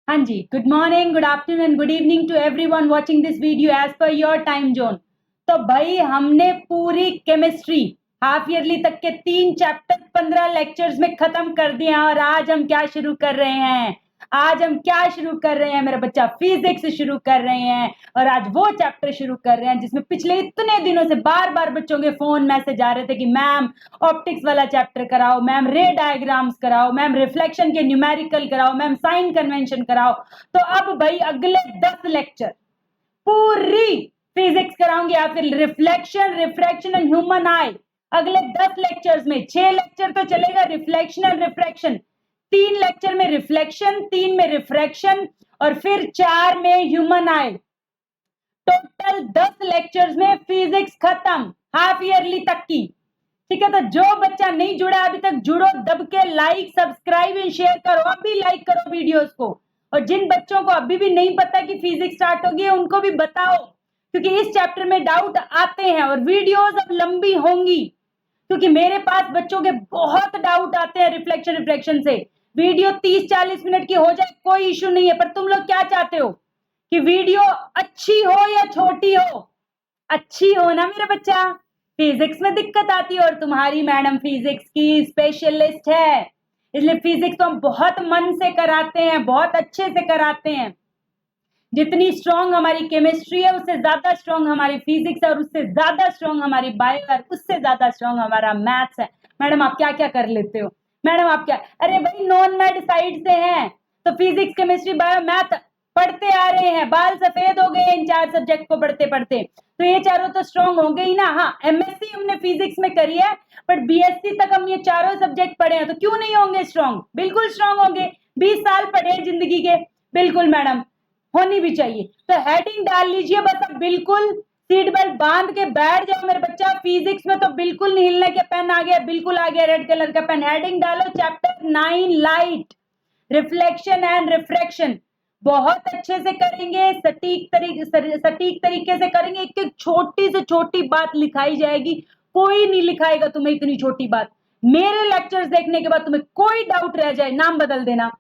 हाँ जी, good morning, good afternoon and good evening to everyone watching this video as per your time zone. तो भाई हमने पूरी केमिस्ट्री हाफ ईयरली तक के 3 चैप्टर 15 लेक्चर्स में खत्म कर दिए हैं। और आज हम क्या शुरू कर रहे हैं? आज हम क्या शुरू कर रहे हैं मेरा बच्चा? फिजिक्स शुरू कर रहे हैं। और आज वो चैप्टर शुरू कर रहे हैं जिसमें पिछले इतने दिनों से बार बार बच्चों के फोन मैसेज आ रहे थे कि मैम ऑप्टिक्स वाला चैप्टर कराओ, मैम रे डायग्राम्स कराओ, मैम रिफ्लेक्शन के न्यूमेरिकल कराओ, मैम साइन कन्वेंशन कराओ। तो अब भाई अगले 10 लेक्चर पूरी फिजिक्स कराऊंगी या फिर रिफ्लेक्शन, रिफ्रैक्शन एंड ह्यूमन आई। अगले 10 लेक्चर्स में 6 लेक्चर तो चलेगा रिफ्लेक्शन एंड रिफ्रैक्शन, 3 लेक्चर में रिफ्लेक्शन, 3 में रिफ्रैक्शन और फिर 4 में ह्यूमन आई। टोटल 10 लेक्चर्स में फिजिक्स खत्म हाफ ईयरली तक की। ठीक है, तो जो बच्चा नहीं जुड़ा अभी तक जुड़ो, दब के लाइक सब्सक्राइब एंड शेयर करो, अभी लाइक करो वीडियोस को। और जिन बच्चों को अभी भी नहीं पता कि फिजिक्स स्टार्ट होगी उनको भी बताओ, क्योंकि इस चैप्टर में डाउट आते हैं और वीडियोस अब लंबी होंगी, क्योंकि मेरे पास बच्चों के बहुत डाउट आते हैं रिफ्लेक्शन रिफ्रैक्शन से। वीडियो 30-40 मिनट की हो जाए कोई इश्यू नहीं है, पर तुम लोग क्या चाहते हो कि वीडियो अच्छी हो या छोटी हो? अच्छी हो ना मेरा बच्चा। फिजिक्स में दिक्कत आती है और तुम्हारी मैडम फिजिक्स की स्पेशलिस्ट है, इसलिए फिजिक्स तो हम बहुत मन से कराते हैं, बहुत अच्छे से कराते हैं। जितनी स्ट्रांग हमारी केमिस्ट्री है उससे ज्यादा स्ट्रांग हमारी फिजिक्स है, और उससे ज्यादा स्ट्रांग हमारी बायो है, उससे ज्यादा स्ट्रांग हमारा मैथ्स है। मैडम आप क्या क्या कर लेते हो? मैडम आप क्या, अरे भाई नॉन मैड साइड से हैं तो फिजिक्स केमिस्ट्री बायो मैथ पढ़ते आ रहे हैं, बाल सफेद हो गए इन 4 सब्जेक्ट को पढ़ते पढ़ते, तो ये चारों तो स्ट्रांग होंगे ही ना। हाँ, एमएससी हमने फिजिक्स में करी है, बट बीएससी तक हम ये चारों सब्जेक्ट पढ़े हैं, तो क्यों नहीं होंगे स्ट्रांग? बिल्कुल स्ट्रांग होंगे। 20 साल पढ़े जिंदगी के, बिल्कुल मैडम होनी भी चाहिए। तो हेडिंग डाल लीजिए बस, अब बिल्कुल सीट बेल्ट बांध के बैठ जाओ मेरे बच्चा। फिजिक्स में तो बिल्कुल नहीं हिलने के, पेन आ गया, बिल्कुल आ गया रेड कलर का पेन। हेडिंग डालो chapter 9 light, reflection and refraction. बहुत अच्छे से करेंगे, सटीक तरीके से करेंगे। एक एक छोटी से छोटी बात लिखाई जाएगी, कोई नहीं लिखाएगा तुम्हें इतनी छोटी बात। मेरे लेक्चर्स देखने के बाद तुम्हें कोई डाउट रह जाए नाम बदल देना।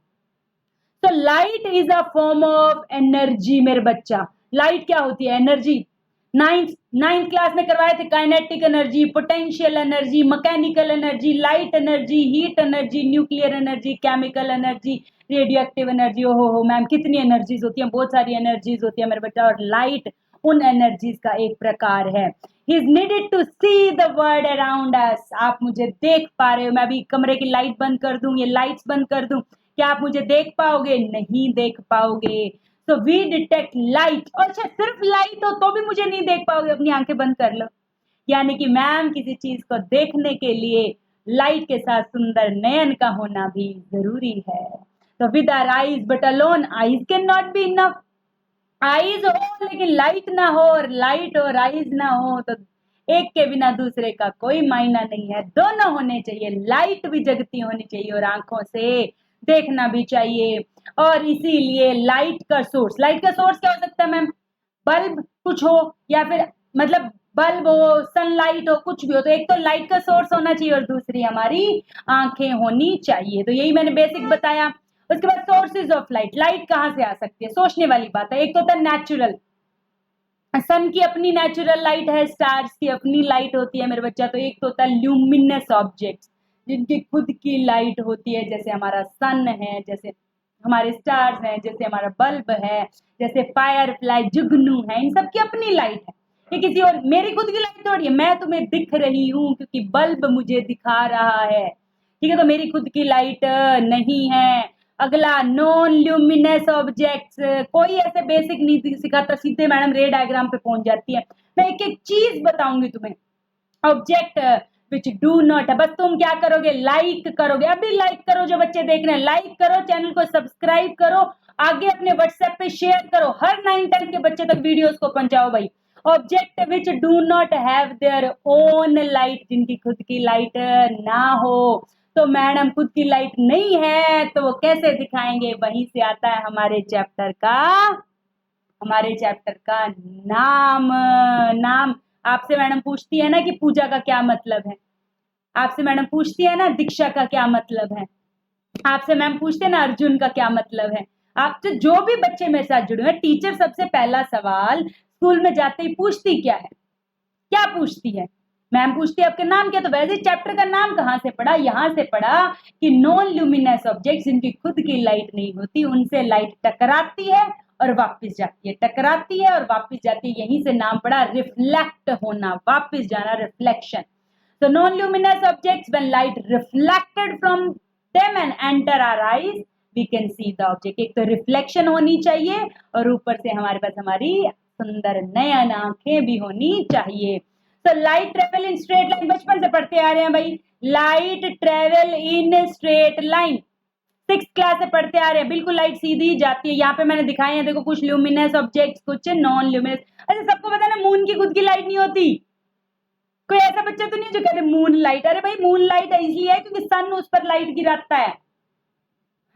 तो light is a form of energy मेरे बच्चा। लाइट क्या होती है? एनर्जी। नाइन्थ क्लास में करवाए थे kinetic energy, potential energy, mechanical energy, light energy, heat energy, nuclear energy, chemical energy, radio active energy. ओहो मैम कितनी एनर्जीज होती है, बहुत सारी एनर्जीज होती है मेरे बच्चा, और लाइट उन एनर्जीज का एक प्रकार है। He is needed to see the world around us। आप मुझे देख पा रहे हो? मैं अभी कमरे की लाइट बंद कर दूं, ये लाइट्स बंद कर दूं, क्या आप मुझे देख पाओगे? नहीं देख पाओगे। तो वी डिटेक्ट लाइट। और अच्छा सिर्फ लाइट हो तो भी मुझे नहीं देख पाओगे, अपनी आंखें बंद कर लो। यानी कि मैम किसी चीज को देखने के लिए लाइट के साथ सुंदर नयन का होना भी जरूरी है। तो with our eyes but alone eyes can not be enough. Eyes हो लेकिन लाइट ना हो, और लाइट और आईज ना हो तो एक के बिना दूसरे का कोई मायना नहीं है। दोनों होने चाहिए, लाइट भी जगती होनी चाहिए और आंखों से देखना भी चाहिए। और इसीलिए लाइट का सोर्स क्या हो सकता है मैम? बल्ब कुछ हो, या फिर मतलब बल्ब हो, सनलाइट हो, कुछ भी हो। तो एक तो लाइट का सोर्स होना चाहिए और दूसरी हमारी आंखें होनी चाहिए। तो यही मैंने बेसिक बताया। उसके बाद सोर्सेज ऑफ लाइट, लाइट कहां से आ सकती है? सोचने वाली बात है। एक तो होता है नेचुरल, सन की अपनी नेचुरल लाइट है, स्टार्स की अपनी लाइट होती है मेरे बच्चा। तो एक तो होता है ल्यूमिनस ऑब्जेक्ट्स, जिनकी खुद की लाइट होती है, जैसे हमारा सन है, जैसे हमारे स्टार्स हैं, जैसे हमारा बल्ब है, जैसे फायर फ्लाई, जुगनू है, इन सब की अपनी लाइट है। ये किसी और, मेरी खुद की लाइट थोड़ी है, मैं तुम्हें दिख रही हूँ क्योंकि बल्ब मुझे दिखा रहा है। ठीक है, तो मेरी खुद की लाइट नहीं है। अगला नॉन ल्यूमिनस ऑब्जेक्ट्स, कोई ऐसे बेसिक नहीं सिखाता, सीधे मैडम रे डायग्राम पे पहुंच जाती है। मैं एक एक चीज बताऊंगी तुम्हें। ऑब्जेक्ट विच डू नॉट है, बस तुम क्या करोगे? लाइक करोगे। अभी लाइक करो, जो बच्चे देख रहे हैं लाइक करो, चैनल को सब्सक्राइब करो, आगे अपने व्हाट्सएप पे शेयर करो, हर 9-10 के बच्चे तक वीडियोस को पहुंचाओ भाई। Object which do not have their own light, जिनकी खुद की लाइट ना हो। तो मैडम खुद की लाइट नहीं है तो वो कैसे दिखाएंगे? वहीं से आता है हमारे चैप्टर का नाम। नाम आपसे मैडम पूछती है ना कि पूजा का क्या मतलब है, आपसे मैडम पूछती है ना दीक्षा का क्या मतलब है, आपसे मैम पूछते हैं ना अर्जुन का क्या मतलब है। आपसे जो भी बच्चे मेरे साथ जुड़े हैं, टीचर सबसे पहला सवाल स्कूल में जाते ही पूछती क्या है? क्या पूछती है? मैम पूछती है आपका नाम क्या? तो वैसे चैप्टर का नाम कहाँ से पढ़ा? यहाँ से पढ़ा कि नॉन ल्यूमिनस ऑब्जेक्ट्स जिनकी खुद की लाइट नहीं होती, उनसे लाइट टकराती है और वापस जाती है, टकराती है और वापस जाती है। यहीं से नाम पड़ा रिफ्लेक्ट होना, वापस जाना, reflection. So non-luminous objects, when light reflected from them and enter our eyes, we can see the object. एक तो रिफ्लेक्शन होनी चाहिए और ऊपर से हमारे पास हमारी सुंदर नयन आंखें भी होनी चाहिए। तो light travel in straight line, बचपन से पढ़ते आ रहे हैं भाई, light travel in straight line, 6th class से पढ़ते आ रहे हैं। बिल्कुल लाइट सीधी जाती है। यहाँ पे मैंने दिखाए हैं, देखो कुछ ल्यूमिनस ऑब्जेक्ट्स, कुछ नॉन ल्यूमिनस। अच्छा सबको पता है ना मून की खुद की लाइट नहीं होती। कोई ऐसा बच्चा तो नहीं जो कहते मून लाइट। अरे भाई मून लाइट इसलिए है क्योंकि सन उस पर लाइट गिराता है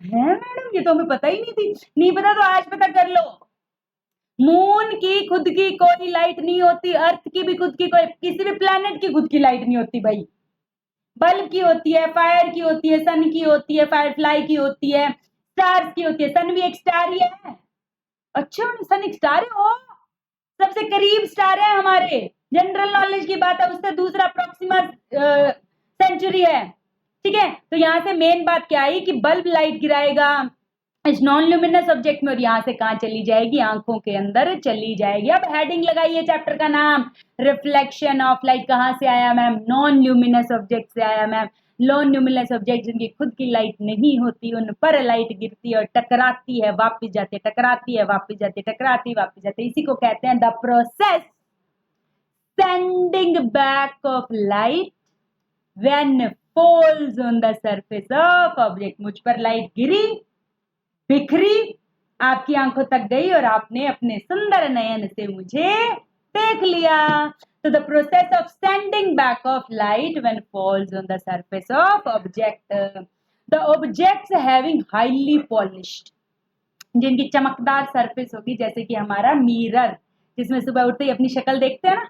मैडम, ये तो हमें पता ही नहीं थी। नहीं पता तो आज पता कर लो। मून की खुद की कोई लाइट नहीं होती, अर्थ की भी खुद की कोई, किसी भी प्लैनेट की खुद की लाइट नहीं होती भाई। बल्ब की होती है, फायर की होती है, सन की होती है, फायरफ्लाई की होती है, स्टार्स की होती है। सन भी एक स्टार ही है। अच्छा सन एक स्टार है, ओ सबसे करीब स्टार है हमारे। जनरल नॉलेज की बात है, उससे दूसरा प्रोक्सिमा सेंचुरी है। ठीक है, तो यहां से मेन बात क्या आई कि बल्ब लाइट गिराएगा इस नॉन ल्यूमिनस ऑब्जेक्ट में और यहां से कहां चली जाएगी? आंखों के अंदर चली जाएगी। अब हेडिंग लगाइए चैप्टर का नाम, रिफ्लेक्शन ऑफ लाइट। कहां से आया मैम? नॉन ल्यूमिनस ऑब्जेक्ट से आया मैम। नॉन ल्यूमिनस ऑब्जेक्ट जिनकी खुद की लाइट नहीं होती, उन पर लाइट गिरती है और टकराती है, वापस जाती है, टकराती है, वापस जाती है, टकराती वापस जाती है। इसी को कहते हैं the process sending back of light when falls on the surface of object। मुझ पर लाइट गिरी, बिखरी, आपकी आंखों तक गई और आपने अपने सुंदर नयन से मुझे देख लिया। तो the process of sending back of light when falls on the surface of object, the objects having highly polished, जिनकी चमकदार सरफेस होगी, जैसे कि हमारा मिरर, जिसमें सुबह उठते ही अपनी शक्ल देखते हैं ना।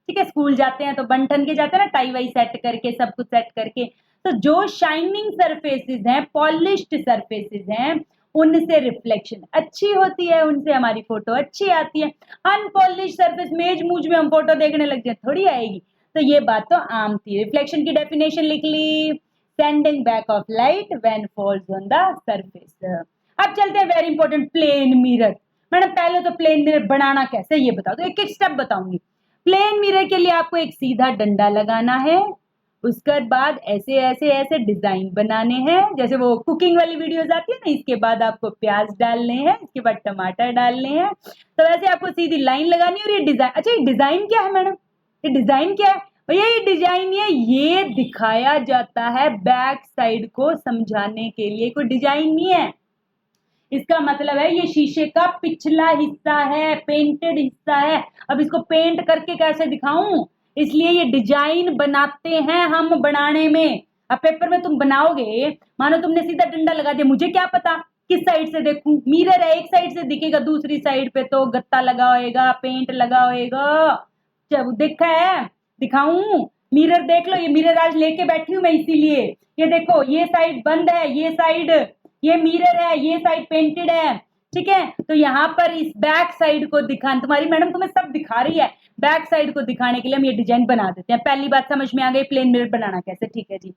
ठीक है, स्कूल जाते हैं तो बन ठन के जाते हैं ना, टाई वाई सेट करके, सब कुछ सेट करके। तो जो शाइनिंग सरफेसेस हैं, पॉलिश्ड सरफेसेस हैं, उनसे रिफ्लेक्शन अच्छी होती है, उनसे हमारी फोटो अच्छी आती है। अनपॉलिश सरफेस, मेज मूज में हम फोटो देखने लग जाए, थोड़ी आएगी। तो ये बात तो आम थी। रिफ्लेक्शन की डेफिनेशन लिख ली, sending back of light when falls on the surface. अब चलते हैं very important, plane mirror. Madam पहले तो प्लेन मिरर बनाना कैसे ये बताओ, तो एक एक स्टेप बताऊंगी। प्लेन मिरर के लिए आपको एक सीधा डंडा लगाना है, उसके बाद ऐसे ऐसे ऐसे डिजाइन बनाने हैं, जैसे वो कुकिंग वाली वीडियोस आती है ना, इसके बाद आपको प्याज डालने हैं, इसके बाद टमाटर डालने हैं। तो वैसे आपको सीधी लाइन लगानी है और ये डिजाइन। अच्छा ये डिजाइन क्या है मैडम? ये डिजाइन क्या है भैया? ये डिजाइन है, ये दिखाया जाता है बैक साइड को समझाने के लिए, कोई डिजाइन नहीं है। इसका मतलब है ये शीशे का पिछला हिस्सा है, पेंटेड हिस्सा है। अब इसको पेंट करके कैसे दिखाऊं, इसलिए ये डिजाइन बनाते हैं हम बनाने में। अब पेपर में तुम बनाओगे, मानो तुमने सीधा डंडा लगा दिया, मुझे क्या पता किस साइड से देखूं? मिरर है, एक साइड से दिखेगा, दूसरी साइड पे तो गत्ता लगा होएगा, पेंट लगा होएगा। जब देखा है, दिखाऊं? मिरर देख लो, ये मिरर आज लेके बैठी हूं मैं इसीलिए। ये देखो, ये साइड बंद है, ये साइड, ये मिरर है, ये साइड पेंटेड है। ठीक है, तो यहाँ पर इस बैक साइड को दिखाने, तुम्हारी मैडम तुम्हें सब दिखा रही है, बैक साइड को दिखाने के लिए हम ये डिजाइन बना देते हैं। पहली बात समझ में आ गई, प्लेन मिरर बनाना कैसे। ठीक है जी,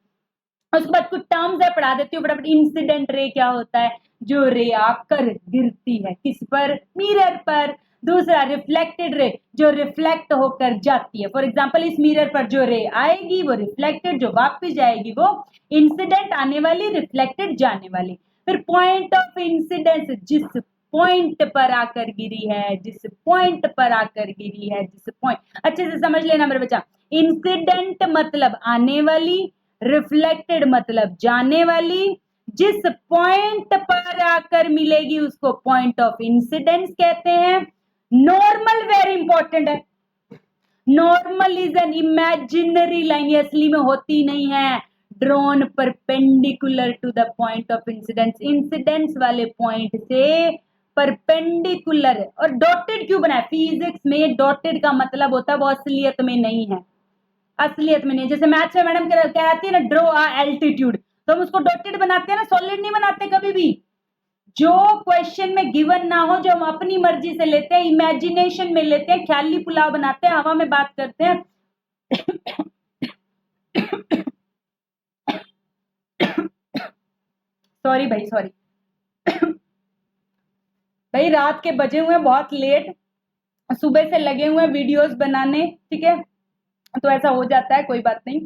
उसके बाद कुछ टर्म्स है, पढ़ा देती हूँ फटाफट। इंसिडेंट रे क्या होता है? जो रे आकर गिरती है, किस पर? मिरर पर। दूसरा रिफ्लेक्टेड रे, जो रिफ्लेक्ट होकर जाती है। फॉर एग्जाम्पल इस मिरर पर जो रे आएगी वो रिफ्लेक्टेड, जो वापस जाएगी वो इंसिडेंट, आने वाली, रिफ्लेक्टेड जाने वाली। फिर पॉइंट ऑफ इंसिडेंस, जिस पॉइंट पर आकर गिरी है, जिस पॉइंट पर आकर गिरी है, जिस पॉइंट, अच्छे से समझ लेना मेरे बच्चा। इंसिडेंट मतलब आने वाली, रिफ्लेक्टेड मतलब जाने वाली, जिस पॉइंट पर आकर मिलेगी उसको पॉइंट ऑफ इंसिडेंस कहते हैं। नॉर्मल वेरी इंपॉर्टेंट है। Normal is an imaginary line, ये असली में होती नहीं है। Drawn perpendicular to the point of incidence, incidence वाले पॉइंट से परपेंडिकुलर। और डॉटेड क्यों बनाए? फिजिक्स में डॉटेड का मतलब होता है वो असलियत में नहीं है, असलियत में नहीं। जैसे मैथ्स में मैडम कहती है ना ड्रॉ अ एल्टीट्यूड, तो हम उसको डॉटेड बनाते हैं ना, सॉलिड नहीं बनाते कभी भी। जो क्वेश्चन में गिवन ना हो, जो हम अपनी मर्जी से लेते हैं, इमेजिनेशन में लेते हैं, ख्याली पुलाव बनाते हैं, हवा में बात करते हैं। सॉरी भाई, सॉरी भाई, रात के बजे हुए बहुत लेट, सुबह से लगे हुए वीडियोस बनाने, ठीक है, तो ऐसा हो जाता है, कोई बात नहीं।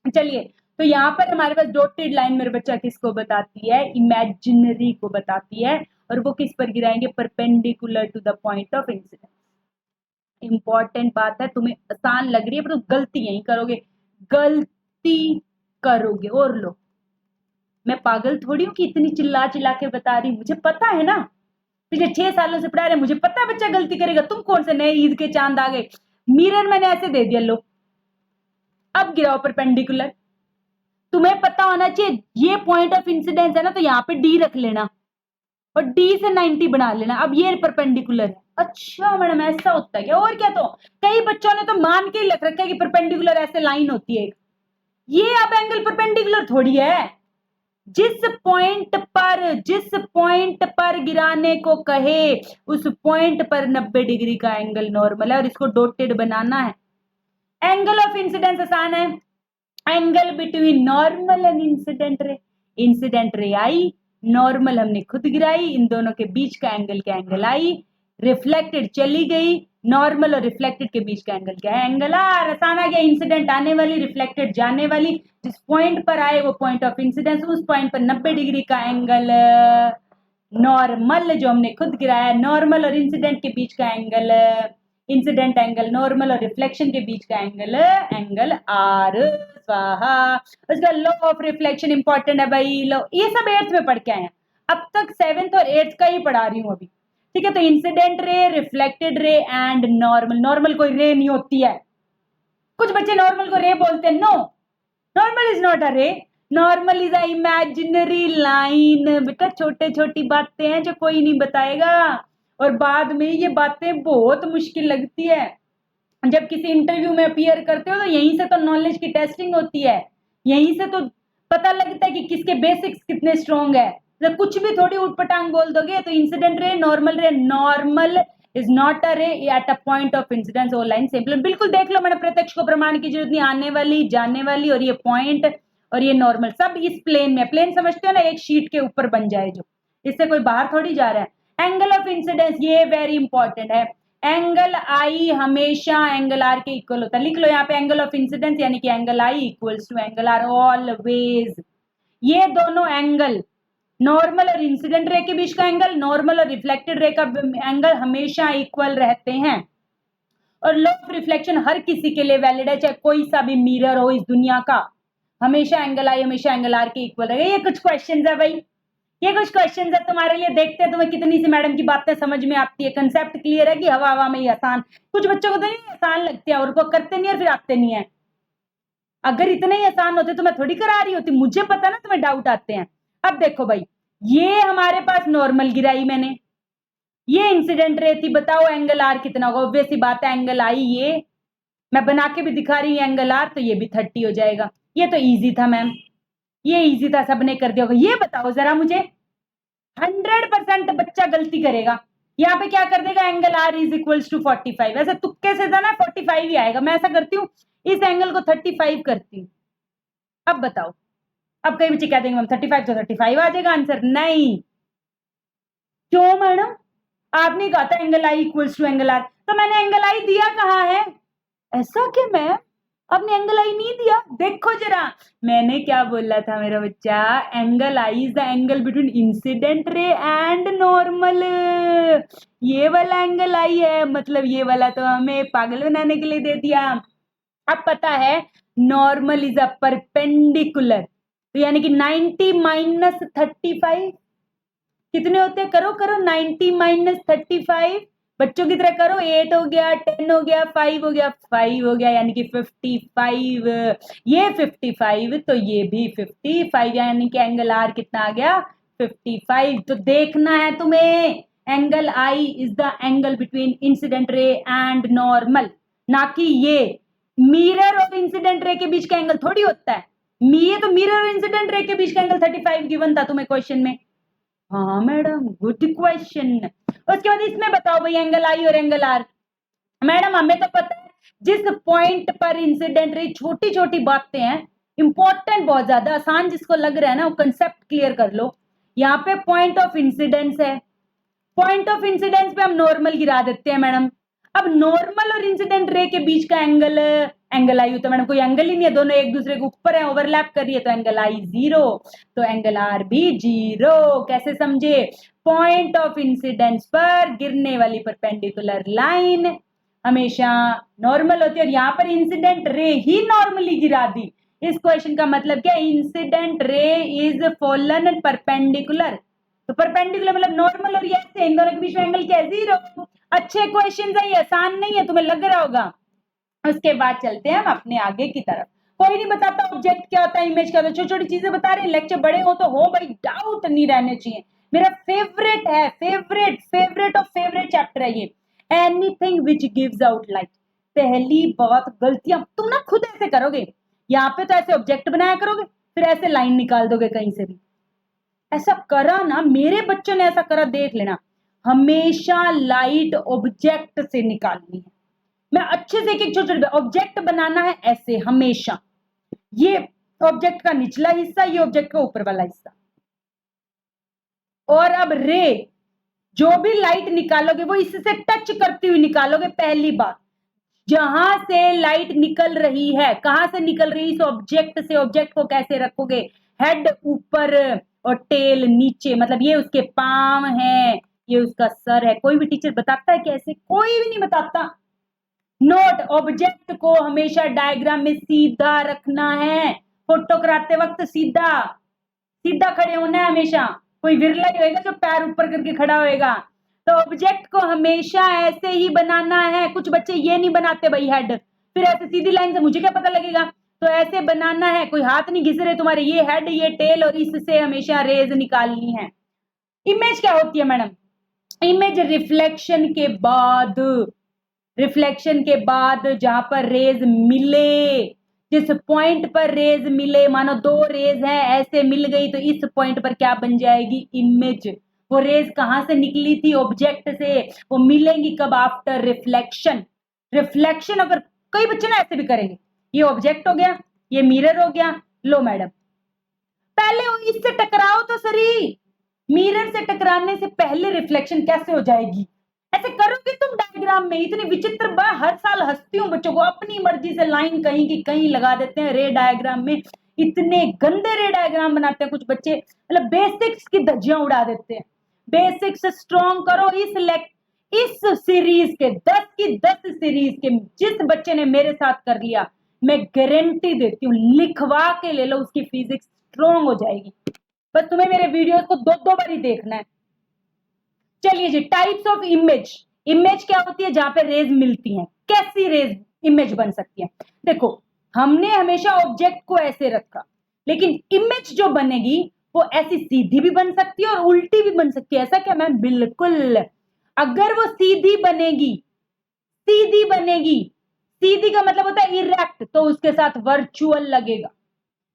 चलिए, तो यहाँ पर हमारे पास डॉटेड लाइन मेरे बच्चा किसको बताती है? इमेजिनरी को बताती है, और वो किस पर गिराएंगे? Perpendicular to the point of incidence. Important बात है, तुम्हें आसान लग रही है पर तो गलती यही करोगे, गलती करोगे। और लो, मैं पागल थोड़ी हूँ कि इतनी चिल्ला चिल्ला के बता रही, मुझे पता है ना, पिछले 6 सालों से पढ़ा रहे, मुझे पता है बच्चा गलती करेगा। तुम कौन से नए ईद के चांद आ गए? मिरर मैंने ऐसे दे दिया, लो अब गिराओ परपेंडिकुलर। तुम्हें पता होना चाहिए ये पॉइंट ऑफ इंसिडेंस है ना, तो यहाँ पे डी रख लेना और डी से 90 बना लेना। अब ये परपेंडिकुलर है। अच्छा मैडम, ऐसा होता है क्या? और क्या, तो कई बच्चों ने तो मान के ही लिख रखा है कि परपेंडिकुलर ऐसे लाइन होती है। ये अब एंगल परपेंडिकुलर थोड़ी है। जिस पॉइंट पर गिराने को कहे उस पॉइंट पर 90 डिग्री का एंगल नॉर्मल है, और इसको डॉटेड बनाना है। एंगल ऑफ इंसिडेंस आसान है, angle between normal and incident ray. Incident ray I, normal हमने खुद गिराई, इन दोनों के बीच का एंगल क्या? एंगल आई। रिफ्लेक्टेड चली गई, नॉर्मल और रिफ्लेक्टेड के बीच का एंगल क्या है? Angle r. आसान आ गया, इंसिडेंट आने वाली, रिफ्लेक्टेड जाने वाली, जिस पॉइंट पर आए वो पॉइंट ऑफ इंसिडेंस, उस पॉइंट पर 90 डिग्री का एंगल नॉर्मल, जो हमने खुद गिराया। नॉर्मल और इंसिडेंट के बीच का एंगल, इंसिडेंट एंगल, नॉर्मल और रिफ्लेक्शन के बीच का एंगल, एंगल आर। स्वाहा। उसका लॉ ऑफ रिफ्लेक्शन इंपॉर्टेंट है भाई, लो ये सब 8th में पढ़ के आए हैं, अब तक 7th और 8th का ही पढ़ा रही हूँ अभी, ठीक है। तो incident ray, reflected ray and normal. Normal कोई रे नहीं होती है, कुछ बच्चे नॉर्मल को रे बोलते हैं, no, normal is not a ray, normal is a imaginary line. बेटा छोटे छोटी बातें हैं जो कोई नहीं बताएगा, और बाद में ये बातें बहुत मुश्किल लगती है। जब किसी इंटरव्यू में अपीयर करते हो तो यहीं से तो नॉलेज की टेस्टिंग होती है, यहीं से तो पता लगता है कि किसके बेसिक्स कितने स्ट्रॉन्ग है। जब कुछ भी थोड़ी उठपटांग बोल दोगे तो इंसिडेंट रे, नॉर्मल रे, नॉर्मल इज नॉट अ रे at a point of incidence, और लाइन सिंपल। बिल्कुल देख लो, मैंने प्रत्यक्ष को प्रमाण की जरूरत नहीं, आने वाली, जाने वाली, और ये पॉइंट और ये नॉर्मल सब इस प्लेन में। प्लेन समझते हो ना, एक शीट के ऊपर बन जाए जो, इससे कोई बाहर थोड़ी जा रहा है। एंगल ऑफ इंसिडेंस ये वेरी इंपॉर्टेंट है, एंगल आई हमेशा एंगल आर के इक्वल होता है। लिख लो यहाँ पे एंगल ऑफ इंसिडेंस यानी कि angle i equals to angle r always. ये दोनों एंगल, नॉर्मल और इंसिडेंट रे के बीच का एंगल, नॉर्मल और रिफ्लेक्टेड रे का एंगल हमेशा इक्वल रहते हैं। और लॉ ऑफ रिफ्लेक्शन हर किसी के लिए वैलिड है, चाहे कोई सा भी मिरर हो इस दुनिया का, हमेशा एंगल आई हमेशा एंगल आर के इक्वल रहेगा। ये कुछ क्वेश्चन है भाई, ये कुछ क्वेश्चन है तुम्हारे लिए, देखते हैं तुम्हें कितनी सी मैडम की बातें समझ में आती है। कंसेप्ट क्लियर है कि हवा हवा में ही आसान, कुछ बच्चों को तो नहीं आसान लगती है और वो करते नहीं और फिर आते नहीं है। अगर इतने ही आसान होते तो मैं थोड़ी करा रही होती, मुझे पता ना तुम्हें डाउट आते हैं। अब देखो भाई, ये हमारे पास नॉर्मल गिराई मैंने, ये इंसिडेंट रे थी, बताओ एंगल आर कितना होगा? ऑब्वियस सी बात है, एंगल आई ये मैं बना के भी दिखा रही हूँ एंगल आर, तो ये भी 30 हो जाएगा। ये तो इजी था मैम, ये इजी था, सबने कर दिया होगा। ये बताओ जरा मुझे, 100% बच्चा गलती करेगा, यहाँ पे क्या कर देगा? Angle r is equals to 45। ऐसे तुक्के से था ना 45 ही आएगा, मैं ऐसा करती हूँ इस एंगल को 35 करती हूँ। अब बताओ, अब कई बच्चे कह देंगे मैम 35 तो 35 आ जाएगा आंसर, नहीं। क्यों मैडम? आपने कहा था angle i equals to angle r, तो मैंने एंगल आई दिया कहाँ है? ऐसा क्या मैम, आपने एंगल आई नहीं दिया? देखो जरा, मैंने क्या बोला था मेरा बच्चा, angle I is the angle between incident ray and normal. ये वाला एंगल आई है, मतलब ये वाला तो हमें पागल बनाने के लिए दे दिया। अब पता है नॉर्मल इज अ परपेंडिकुलर, तो यानी कि 90 माइनस 35 कितने होते हैं? करो करो, 90 माइनस 35 बच्चों की तरह करो, 8 हो गया, 10 हो गया, 5 हो गया, 5 हो गया, यानी कि 55। ये 55 तो ये भी 55, यानी कि एंगल आर कितना आ गया? 55। तो देखना है तुम्हें, angle I is the angle between incident ray and normal, ना कि ये मिरर और इंसिडेंट रे के बीच का एंगल थोड़ी होता है। ये तो मिरर और इंसिडेंट रे के बीच का एंगल 35 गिवन था तुम्हें क्वेश्चन में। हाँ मैडम, गुड क्वेश्चन। उसके बाद इसमें बताओ भाई एंगल आई और एंगल आर। मैडम हमें तो पता है जिस पॉइंट पर इंसिडेंट रे, छोटी छोटी बातें हैं, इंपॉर्टेंट बहुत ज्यादा, आसान जिसको लग रहा है ना वो कंसेप्ट क्लियर कर लो। यहाँ पे पॉइंट ऑफ इंसिडेंस है, पॉइंट ऑफ इंसिडेंस पे हम नॉर्मल गिरा देते हैं मैडम। अब नॉर्मल और इंसिडेंट रे के बीच का एंगल, एंगल आई तो मैडम कोई एंगल ही नहीं है, दोनों एक दूसरे के ऊपर है, ओवरलैप कर रही है, तो एंगल आई 0, तो एंगल आर भी 0। कैसे समझे? पॉइंट ऑफ इंसिडेंस पर गिरने वाली परपेंडिकुलर लाइन हमेशा नॉर्मल होती है, और यहाँ पर इंसिडेंट रे ही नॉर्मली गिरा दी। इस क्वेश्चन का मतलब क्या? Incident ray is fallen perpendicular, तो परपेंडिकुलर मतलब नॉर्मल, और ये इन दोनों के बीच में एंगल क्या है? 0। अच्छे क्वेश्चन है, ये आसान नहीं है, तुम्हें लग रहा होगा। उसके बाद चलते हैं हम अपने आगे की तरफ। कोई नहीं बताता ऑब्जेक्ट क्या होता है, इमेज क्या होता है, छोटी छोटी चीजें बता रहे हैं। लेक्चर बड़े हो तो हो भाई, डाउट नहीं रहने चाहिए। मेरा फेवरेट है, फेवरेट ऑफ फेवरेट चैप्टर है ये, anything which gives out light. पहली बात, गलतियां तुम ना खुद ऐसे करोगे, यहाँ पे तो ऐसे ऑब्जेक्ट बनाया करोगे, फिर ऐसे लाइन निकाल दोगे कहीं से भी। ऐसा करा ना, मेरे बच्चों ने ऐसा करा, देख लेना। हमेशा लाइट ऑब्जेक्ट से निकालनी है। मैं अच्छे से एक छोटे ऑब्जेक्ट बनाना है ऐसे हमेशा। ये ऑब्जेक्ट का निचला हिस्सा, ये ऑब्जेक्ट का ऊपर वाला हिस्सा। और अब रे, जो भी लाइट निकालोगे वो इससे टच करती हुई निकालोगे। पहली बात, जहां से लाइट निकल रही है, कहां से निकल रही है? इस ऑब्जेक्ट से। ऑब्जेक्ट को कैसे रखोगे? हेड ऊपर और टेल नीचे, मतलब ये उसके पांव है, ये उसका सर है। कोई भी टीचर बताता है कैसे? कोई भी नहीं बताता। नोट, ऑब्जेक्ट को हमेशा डायग्राम में सीधा रखना है। फोटो कराते वक्त सीधा सीधा खड़े होना है हमेशा। कोई विरला ही होएगा जो पैर ऊपर करके खड़ा होएगा। तो ऑब्जेक्ट को हमेशा ऐसे ही बनाना है। कुछ बच्चे ये नहीं बनाते भाई हेड, फिर ऐसे सीधी लाइन से मुझे क्या पता लगेगा? तो ऐसे बनाना है, कोई हाथ नहीं घिस रहे तुम्हारे, ये हेड, ये टेल, और इससे हमेशा रेज निकालनी है। इमेज क्या होती है मैडम? इमेज रिफ्लेक्शन के बाद जहां पर रेज मिले, जिस पॉइंट पर रेज मिले, मानो दो रेज है, ऐसे मिल गई, तो इस पॉइंट पर क्या बन जाएगी? इमेज। वो रेज कहां से निकली थी? ऑब्जेक्ट से। वो मिलेंगी कब? After reflection. रिफ्लेक्शन अगर कई बच्चे ना ऐसे भी करेंगे, ये ऑब्जेक्ट हो गया, ये मिरर हो गया, लो मैडम पहले इससे टकराओ तो सही। मिरर से टकराने से पहले रिफ्लेक्शन कैसे हो जाएगी? ऐसे करोगे तुम डायग्राम में? इतनी विचित्र हर साल हंसती हूँ बच्चों को, अपनी मर्जी से लाइन कहीं की कहीं लगा देते हैं रे डायग्राम में। इतने गंदे रे डायग्राम बनाते हैं कुछ बच्चे, मतलब बेसिक्स की धज्जियां उड़ा देते हैं। बेसिक्स स्ट्रॉन्ग करो। इस सीरीज के 10 की 10 सीरीज के जिस बच्चे ने मेरे साथ कर लिया, मैं गारंटी देती हूँ, लिखवा के ले लो, उसकी फिजिक्स स्ट्रॉन्ग हो जाएगी। बस तुम्हें मेरे वीडियोस को 2-2 बार ही देखना है। चलिए जी, टाइप्स ऑफ इमेज। इमेज क्या होती है? जहां पे रेज मिलती हैं। कैसी रेज इमेज बन सकती है? देखो, हमने हमेशा ऑब्जेक्ट को ऐसे रखा, लेकिन इमेज जो बनेगी वो ऐसी सीधी भी बन सकती है और उल्टी भी बन सकती है। ऐसा क्या मैम? बिल्कुल। अगर वो सीधी बनेगी, सीधी का मतलब होता है इरेक्ट, तो उसके साथ वर्चुअल लगेगा।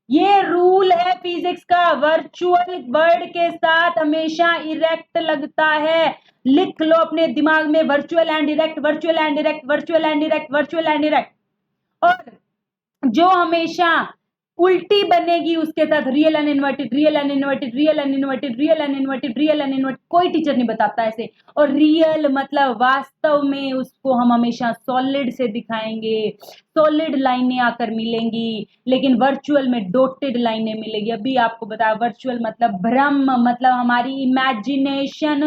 ये रूल है फिजिक्स का, वर्चुअल वर्ड के साथ हमेशा इरेक्ट लगता है। लिख लो अपने दिमाग में, virtual and erect, virtual and erect, virtual and erect, virtual and erect. और जो हमेशा उल्टी बनेगी उसके साथ real and inverted, real and inverted, real and inverted, real and inverted, real and inverted. कोई टीचर नहीं बताता ऐसे। और रियल मतलब वास्तव में, उसको हम हमेशा सॉलिड से दिखाएंगे, सॉलिड लाइनें आकर मिलेंगी। लेकिन वर्चुअल में डॉटेड लाइनें मिलेगी। अभी आपको बताया, वर्चुअल मतलब भ्रम, मतलब हमारी इमेजिनेशन।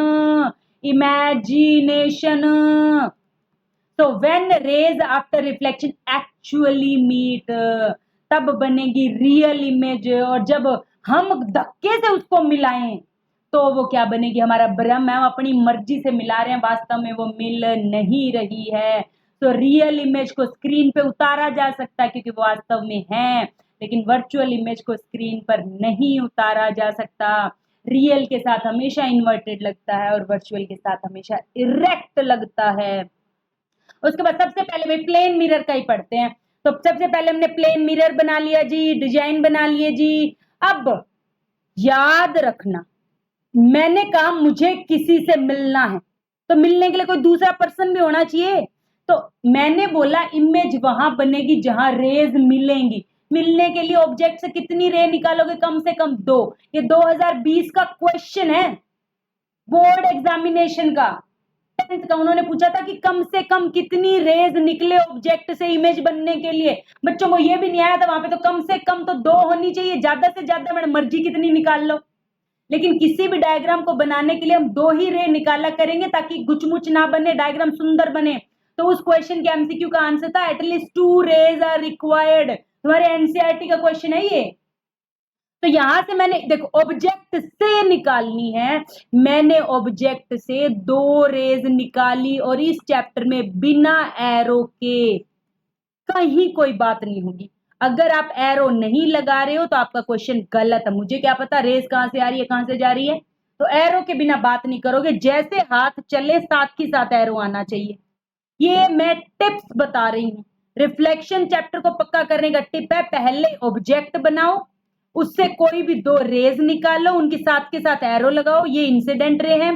तो when rays after reflection actually meet, तब बनेगी रियल इमेज। और जब हम धक्के से उसको मिलाएं तो वो क्या बनेगी? हमारा भ्रम है, हम अपनी मर्जी से मिला रहे हैं, वास्तव में वो मिल नहीं रही है। तो रियल इमेज को स्क्रीन पे उतारा जा सकता है क्योंकि वो वास्तव में है, लेकिन वर्चुअल इमेज को स्क्रीन पर नहीं उतारा जा सकता। रियल के साथ हमेशा इन्वर्टेड लगता है और वर्चुअल के साथ हमेशा इरेक्ट लगता है। उसके बाद सबसे पहले भाई प्लेन मिरर का ही पढ़ते हैं। तो सबसे पहले हमने प्लेन मिरर बना लिया जी, डिजाइन बना लिए जी। अब याद रखना, मैंने कहा मुझे किसी से मिलना है, तो मिलने के लिए कोई दूसरा पर्सन भी होना चाहिए। तो मैंने बोला इमेज वहां बनेगी जहां रेज मिलेंगी। मिलने के लिए ऑब्जेक्ट से कितनी रे निकालोगे? कम से कम 2। ये 2020 का क्वेश्चन है, बोर्ड एग्जामिनेशन का, 10th का। उन्होंने पूछा था कि कम से कम कितनी रेज निकले ऑब्जेक्ट से इमेज बनने के लिए। बच्चों को ये भी नहीं आया था वहां पे, तो कम से कम तो 2 होनी चाहिए, ज्यादा से ज्यादा मैडम मर्जी कितनी निकाल लो। लेकिन किसी भी डायग्राम को बनाने के लिए हम 2 ही रे निकाला करेंगे ताकि गुचमुच ना बने, डायग्राम सुंदर बने। तो उस क्वेश्चन के एमसीक्यू का आंसर था एटलीस्ट 2 रेज आर रिक्वायर्ड। तुम्हारे एनसीईआरटी का क्वेश्चन है ये। तो यहां से मैंने देखो ऑब्जेक्ट से निकालनी है, मैंने ऑब्जेक्ट से 2 रेज निकाली, और इस चैप्टर में बिना एरो के कहीं कोई बात नहीं होगी। अगर आप एरो नहीं लगा रहे हो तो आपका क्वेश्चन गलत है। मुझे क्या पता रेस कहां से आ रही है, कहां से जा रही है। तो एरो के बिना बात नहीं करोगे, जैसे हाथ चले साथ ही साथ एरो आना चाहिए। ये मैं टिप्स बता रही हूं। रिफ्लेक्शन चैप्टर को पक्का करने का टिप है, पहले ऑब्जेक्ट बनाओ, उससे कोई भी 2 रेज निकालो, उनके साथ के साथ एरो लगाओ। ये इंसिडेंट रे है।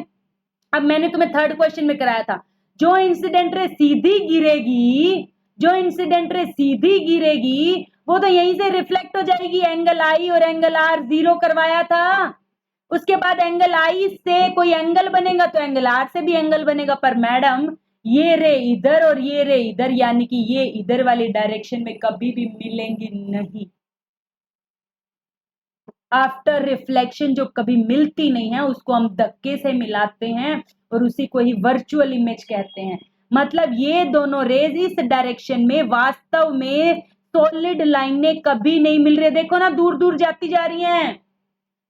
अब मैंने तुम्हें 3rd क्वेश्चन में कराया था, जो इंसिडेंट रे सीधी गिरेगी, जो इंसिडेंट रे सीधी गिरेगी वो तो यहीं से रिफ्लेक्ट हो जाएगी। एंगल आई और एंगल आर 0 करवाया था। उसके बाद एंगल आई से कोई एंगल बनेगा तो एंगल आर से भी एंगल बनेगा। पर मैडम ये रे इधर और ये रे इधर, यानी कि ये इधर वाली डायरेक्शन में कभी भी मिलेंगी नहीं। आफ्टर रिफ्लेक्शन जो कभी मिलती नहीं है उसको हम धक्के से मिलाते हैं, और उसी को ही वर्चुअल इमेज कहते हैं। मतलब ये दोनों रेज इस डायरेक्शन में वास्तव में सॉलिड लाइनें कभी नहीं मिल रही। देखो ना, दूर दूर जाती जा रही हैं,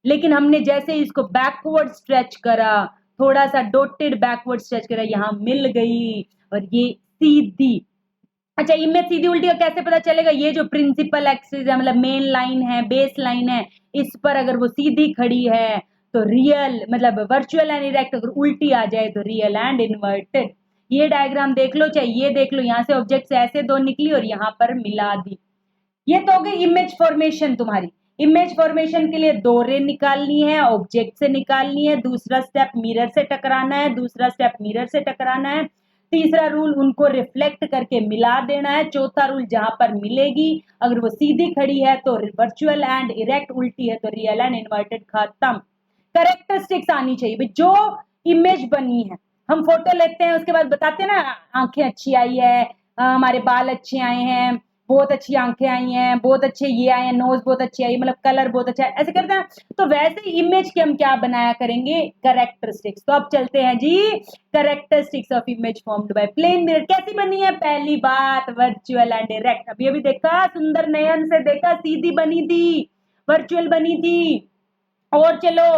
लेकिन हमने जैसे इसको बैकवर्ड स्ट्रेच करा, थोड़ा सा डॉटेड बैकवर्ड स्ट्रेच करा, यहां मिल गई, और ये सीधी। अच्छा, इमेज सीधी उल्टी का कैसे पता चलेगा? ये जो प्रिंसिपल एक्सिस है, मतलब मेन लाइन है, बेस लाइन है, इस पर अगर वो सीधी खड़ी है तो रियल, मतलब वर्चुअल एंड इरेक्ट। अगर उल्टी आ जाए तो रियल एंड इन्वर्टेड। ये डायग्राम देख लो, चाहे ये देख लो, यहां से ऑब्जेक्ट से ऐसे 2 निकली और यहां पर मिला दी। ये तो हो गई इमेज फॉर्मेशन तुम्हारी। इमेज फॉर्मेशन के लिए 2 रे निकालनी है, ऑब्जेक्ट से निकालनी है। दूसरा स्टेप मिरर से टकराना है, दूसरा स्टेप मिरर से टकराना है। तीसरा रूल उनको रिफ्लेक्ट करके मिला देना है। चौथा रूल जहां पर मिलेगी, अगर वो सीधी खड़ी है तो वर्चुअल एंड इरेक्ट, उल्टी है तो रियल एंड इन्वर्टेड। खत्म। कैरेक्टरिस्टिक्स आनी चाहिए भाई। जो इमेज बनी है, हम फोटो लेते हैं उसके बाद बताते हैं ना, आंखें अच्छी आई है, हमारे बाल अच्छे आए हैं, बहुत अच्छी आंखें आई हैं, बहुत अच्छे ये आए हैं, नोज बहुत अच्छी आई, मतलब कलर बहुत अच्छा है, ऐसे करते हैं। तो वैसे इमेज के हम क्या बनाया करेंगे? कैरेक्टरिस्टिक्स। तो अब चलते हैं जी, characteristics of image formed by plane mirror. कैसी बनी है? पहली बात, वर्चुअल एंड डायरेक्ट। अभी अभी देखा, सुंदर नयन से देखा, सीधी बनी थी, वर्चुअल बनी थी। और चलो,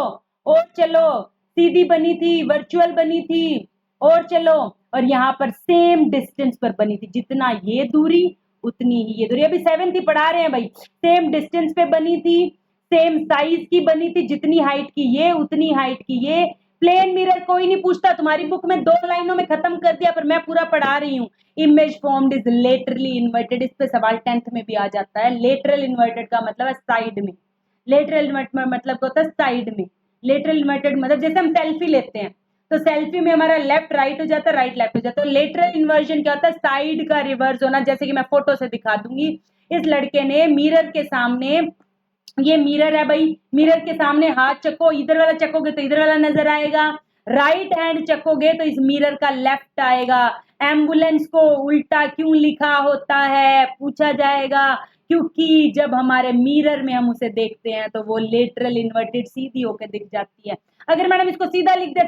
और चलो, सीधी बनी थी, वर्चुअल बनी थी, और चलो, और यहां पर सेम डिस्टेंस पर बनी थी। जितना ये दूरी उतनी ही ये दूरी। अभी 7th ही पढ़ा रहे हैं भाई। सेम डिस्टेंस पे बनी थी, सेम साइज की बनी थी, जितनी हाइट की ये उतनी हाइट की ये। प्लेन मिरर कोई नहीं पूछता, तुम्हारी बुक में 2 लाइनों में खत्म कर दिया, पर मैं पूरा पढ़ा रही हूँ। Image formed is laterally inverted. इस पे सवाल 10th में भी आ जाता है। लेटरल इन्वर्टेड का मतलब है साइड में। लेटरल इन्वर्टेड मतलब होता है साइड में। लेटरल इन्वर्टेड मतलब जैसे हम सेल्फी लेते हैं, तो सेल्फी में हमारा लेफ्ट राइट हो जाता है, राइट लेफ्ट हो जाता है। लेटरल इन्वर्जन क्या होता है? साइड का रिवर्स होना। जैसे कि मैं फोटो से दिखा दूंगी। इस लड़के ने मिरर के सामने, ये मिरर है भाई, मिरर के सामने हाथ चको, इधर वाला चकोगे तो इधर वाला नजर आएगा, राइट हैंड चकोगे तो इस मिरर का लेफ्ट आएगा। एम्बुलेंस को उल्टा क्यों लिखा होता है पूछा जाएगा, क्योंकि जब हमारे मिरर में हम उसे देखते हैं तो वो लेटरल इन्वर्टेड सीधी होकर दिख जाती है। अगर मैडम इसको सीधा लिख दे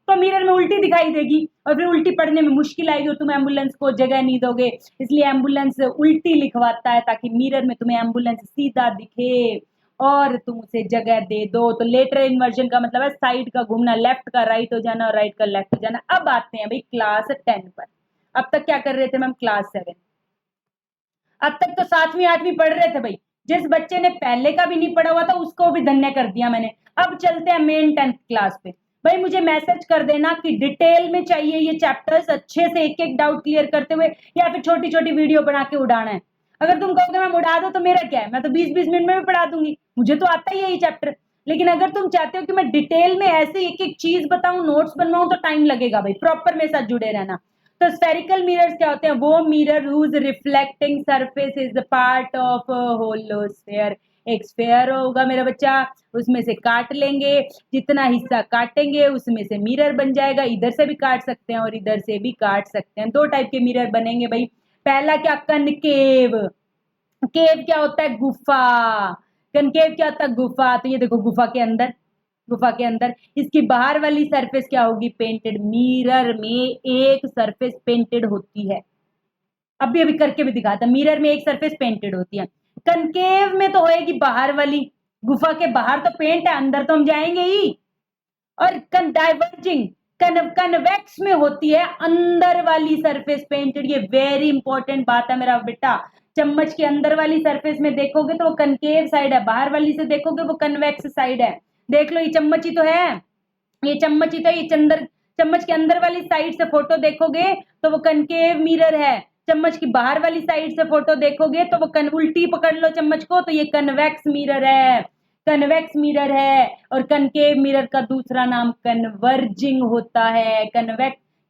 तो मिरर में उल्टी दिखाई देगी, और फिर उल्टी पढ़ने में मुश्किल आएगी, और तुम एम्बुलेंस को जगह नहीं दोगे। इसलिए एम्बुलेंस उल्टी लिखवाता है ताकि मिरर में तुम्हें एम्बुलेंस सीधा दिखे और तुम उसे जगह दे दो। तो लेटरल इन्वर्जन का मतलब है साइड का घूमना, लेफ्ट का राइट हो जाना और राइट का लेफ्ट हो जाना। अब आते हैं भाई क्लास 10 पर। अब तक क्या कर रहे थे मैम? क्लास 7। अब तक तो 7वीं 8वीं पढ़ रहे थे भाई। जिस बच्चे ने पहले का भी नहीं पढ़ा हुआ था उसको भी धन्य कर दिया मैंने। अब चलते हैं मेन 10th क्लास पे। भाई मुझे मैसेज कर देना कि डिटेल में चाहिए ये चैप्टर्स, अच्छे से एक एक डाउट क्लियर करते हुए, या फिर छोटी छोटी वीडियो बना के उड़ाना है। अगर तुम कहोगे मैम उड़ा दो तो मेरा क्या है, मैं तो 20-20 मिनट में भी पढ़ा दूंगी, मुझे तो आता ही है ये चैप्टर। लेकिन अगर तुम चाहते हो कि मैं डिटेल में ऐसे एक एक चीज बताऊं, नोट्स बनवाऊं, तो टाइम लगेगा भाई, प्रॉपर मेरे साथ जुड़े रहना। तो स्फेरिकल मिरर्स क्या होते हैं? वो mirror whose reflecting surface is the part of hollow sphere. एक स्फेयर होगा मेरा बच्चा, उसमें से काट लेंगे, जितना हिस्सा काटेंगे उसमें से मिरर बन जाएगा। इधर से भी काट सकते हैं और इधर से भी काट सकते हैं, 2 टाइप के मिरर बनेंगे भाई। पहला क्या? कनकेव। केव क्या होता है? गुफा। कनकेव क्या होता है? गुफा। तो ये देखो गुफा के अंदर, गुफा के अंदर इसकी बाहर वाली सरफेस क्या होगी? पेंटेड। मिरर में एक सरफेस पेंटेड होती है, अभी अभी करके भी दिखाता, मिरर में एक सरफेस पेंटेड होती है। कनकेव में तो होएगी बाहर वाली, गुफा के बाहर तो पेंट है, अंदर तो हम जाएंगे ही। और डाइवर्जिंग कन्वेक्स में होती है अंदर वाली सरफेस पेंटेड। ये वेरी इंपॉर्टेंट बात है मेरा बेटा। चम्मच के अंदर वाली सरफेस में देखोगे तो वो कनकेव साइड है, बाहर वाली से देखोगे वो कन्वेक्स साइड है। देख लो ये चम्मच ही तो है, ये चम्मच ही तो, ये चम्मच के अंदर वाली साइड से फोटो देखोगे तो वो कनकेव मिरर है। चम्मच की बाहर वाली साइड से फोटो देखोगे तो वो उल्टी पकड़ लो चम्मच को तो ये कन्वेक्स मिरर है, कन्वेक्स मिरर है। और कनकेव मिरर का दूसरा नाम कन्वर्जिंग होता है।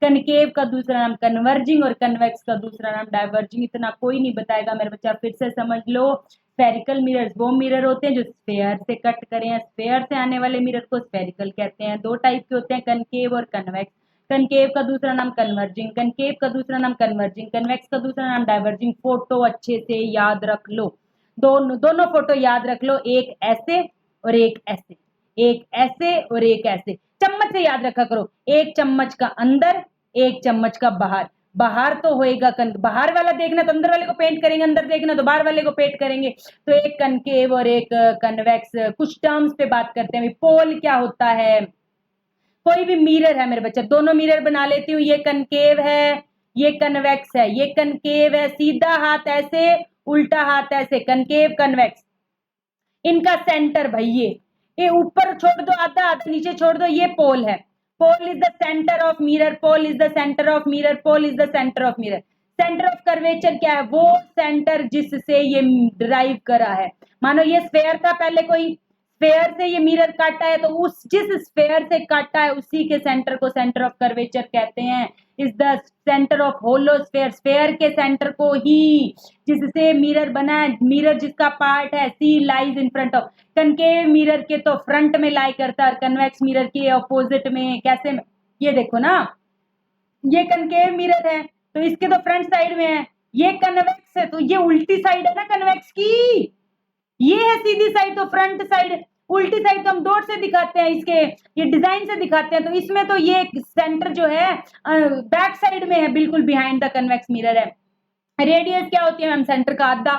कनकेव का दूसरा नाम कन्वर्जिंग और कन्वेक्स का दूसरा नाम डाइवर्जिंग। इतना कोई नहीं बताएगा मेरे बच्चा, फिर से समझ लो। स्फेरिकल मिरर्स वो मिरर होते हैं जो स्फेयर से कट करें, स्फेयर से आने वाले मिरर को स्फेरिकल कहते हैं। 2 टाइप के होते हैं, कनकेव और कन्वेक्स। कनकेव का दूसरा नाम कन्वर्जिंग, कनकेव का दूसरा नाम कन्वर्जिंग, कन्वेक्स का दूसरा नाम डाइवर्जिंग। फोटो अच्छे से याद रख लो, दोनों फोटो याद रख लो, एक ऐसे और एक ऐसे, एक ऐसे और एक ऐसे। चम्मच से याद रखा करो, एक चम्मच का अंदर, एक चम्मच का बाहर। बाहर तो होएगा बाहर वाला देखना तो अंदर वाले को पेंट करेंगे, अंदर देखना तो बाहर वाले को पेंट करेंगे। तो एक कनकेव और एक कन्वेक्स। कुछ टर्म्स पे बात करते हैं। पोल क्या होता है? कोई भी मिरर है मेरे बच्चे, दोनों मिरर बना लेती हूँ। ये कनकेव है, ये कन्वेक्स है। ये कनकेव है, सीधा हाथ ऐसे, उल्टा हाथ ऐसे, कनकेव कन्वेक्स। इनका सेंटर भाई ये ऊपर छोड़ दो आधा, आधा नीचे छोड़ दो, ये पोल है। Pole is the centre of mirror, pole is the centre of mirror, pole is the centre of mirror. Centre of curvature क्या है? वो सेंटर जिससे ये ड्राइव करा है। मानो ये स्फेयर था पहले, कोई स्फेयर से ये मिरर काटा है तो उस जिस स्फेयर से काटा है उसी के सेंटर को सेंटर ऑफ कर्वेचर कहते हैं। Is the centre of hollow sphere, sphere के सेंटर को ही जिससे मिरर बना है, मिरर जिसका पार्ट है C lies in front of. Concave mirror के तो फ्रंट में लाई करता है, कन्वेक्स मिरर के ऑपोजिट में। कैसे में? ये देखो ना, ये कनकेव मिरर है तो इसके तो फ्रंट साइड में है, ये कन्वेक्स है तो ये उल्टी साइड है ना कन्वेक्स की, ये है सीधी साइड तो फ्रंट साइड। उल्टी साइड तो हम डॉट से दिखाते हैं, इसके ये डिजाइन से दिखाते हैं। तो इसमें तो ये सेंटर जो है बैक साइड में है, बिल्कुल बिहाइंड द कन्वेक्स मिरर है। रेडियस क्या होती है मैम? सेंटर का आधा,